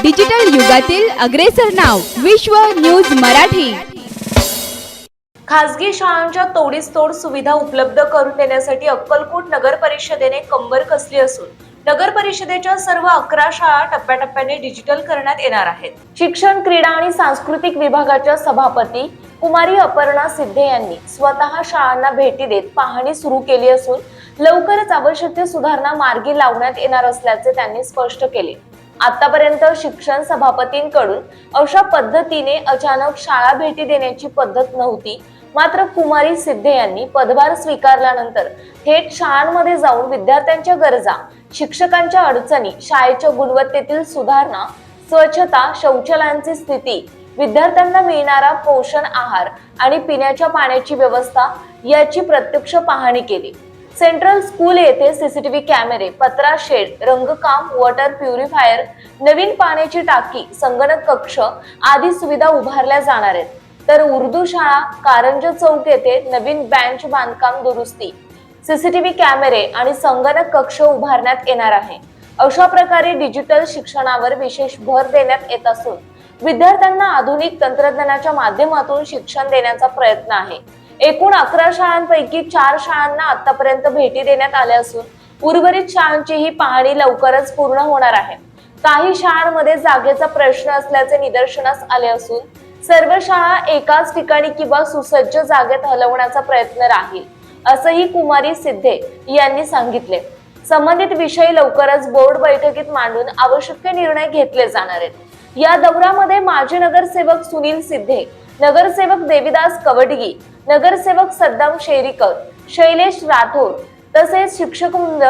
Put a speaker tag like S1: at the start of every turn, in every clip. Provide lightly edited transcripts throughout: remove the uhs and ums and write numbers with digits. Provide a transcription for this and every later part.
S1: Digital युगातील अग्रेसर नाव विश्व न्यूज मराठी।
S2: खासगी शाळांच्या तोडीस-तोड सुविधा उपलब्ध करून देण्यासाठी अक्कलकोट नगर परिषदेने कंबर कसली असून नगर परिषदेच्या सर्व 11 शाळा टप्प्याटप्प्याने डिजिटल करण्यात येणार आहेत। शिक्षण, क्रीडा आणि सांस्कृतिक विभागाच्या सभापती कुमारी अपर्णा सिद्धे यांनी स्वतः शाळांना भेटी देत पाहणी सुरू केली असून लवकरच आवश्यक सुधारणा मार्गी लावण्यात येणार असल्याचे त्यांनी स्पष्ट केले। आतापर्यंत शिक्षण सभापतींकडून अशा पद्धतीने अचानक शाळा भेटी देण्याची पद्धत नव्हती। मात्र कुमारी सिद्धे यांनी पदभार स्वीकारल्यानंतर थेट शाळांमध्ये जाऊन विद्यार्थ्यांच्या गरजा, शिक्षकांच्या अडचणी, शाळेच्या गुणवत्तेतील सुधारणा, स्वच्छता, शौचालयांची स्थिती, विद्यार्थ्यांना मिळणारा पोषण आहार आणि पिण्याच्या पाण्याची व्यवस्था याची प्रत्यक्ष पाहणी केली। सेंट्रल स्कूल येथे सीसीटीव्ही कॅमेरे, पत्रा शेड, रंगकाम, वॉटर प्युरिफायर, नवीन पाण्याची टाकी, संगणक कक्ष आदी सुविधा उभारल्या जाणार आहेत। तर उर्दू शाळा कारंजा चौक येथे नवीन बेंच बांधकाम दुरुस्ती, सीसीटीव्ही कॅमेरे आणि संगणक कक्ष उभारण्यात येणार आहे। अशा प्रकारे डिजिटल शिक्षणावर विशेष भर देण्यात येत असून विद्यार्थ्यांना आधुनिक तंत्रज्ञानाच्या माध्यमातून शिक्षण देण्याचा प्रयत्न आहे। एकूण 11 शाळांपैकी 4 शाळांना आतापर्यंत भेटी देण्यात आल्या असून उर्वरित शाळांचीही पाहणी लवकरच पूर्ण होणार आहे। काही शाळांमध्ये जागेचा प्रश्न असल्याचे निदर्शनास आले असून सर्व शाळा एकाच ठिकाणी किंवा सुसज्ज जागेत हलवण्याचा प्रयत्न राहील, असंही कुमारी सिद्धे यांनी सांगितले। संबंधित विषय लवकरच बोर्ड बैठकीत मांडून आवश्यक निर्णय घेतले जाणार आहेत। या दौऱ्यामध्ये माजी नगरसेवक सुनील सिद्धे, नगरसेवक देविदास कवडगी, नगरसेवक सद्दाम शेरीकर, शैलेश राठोड तसेच शिक्षकवृंद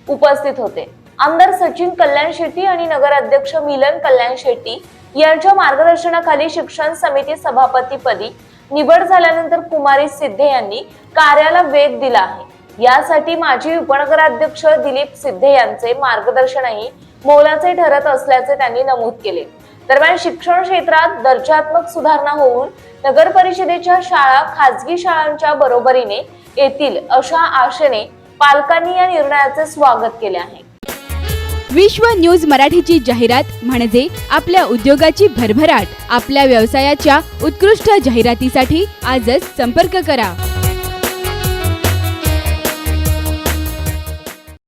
S2: उपस्थित होते। आमदार सचिन कल्याण शेट्टी आणि नगराध्यक्ष मिलन कल्याण शेट्टी यांच्या मार्गदर्शनाखाली शिक्षण समिती सभापतीपदी निवड झाल्यानंतर कुमारी सिद्धे यांनी कार्याला वेग दिला आहे। यासाठी माजी उपनगराध्यक्ष दिलीप सिद्धे यांचे मार्गदर्शनही मोलाचे ठरत असल्याचे त्यांनी नमूद केले। दरम्यान शिक्षण क्षेत्रात दर्जात्मक सुधारणा होऊन नगर परिषदेच्या शाळा खासगी शाळांच्या बरोबरीने येतील अशा आशेने पालकांनी या निर्णयाचे स्वागत केले आहे।
S1: विश्व न्यूज मराठीची जाहिरात म्हणजे आपल्या उद्योगाची भरभराट। आपल्या व्यवसायाच्या उत्कृष्ट जाहिरातीसाठी आजच संपर्क करा।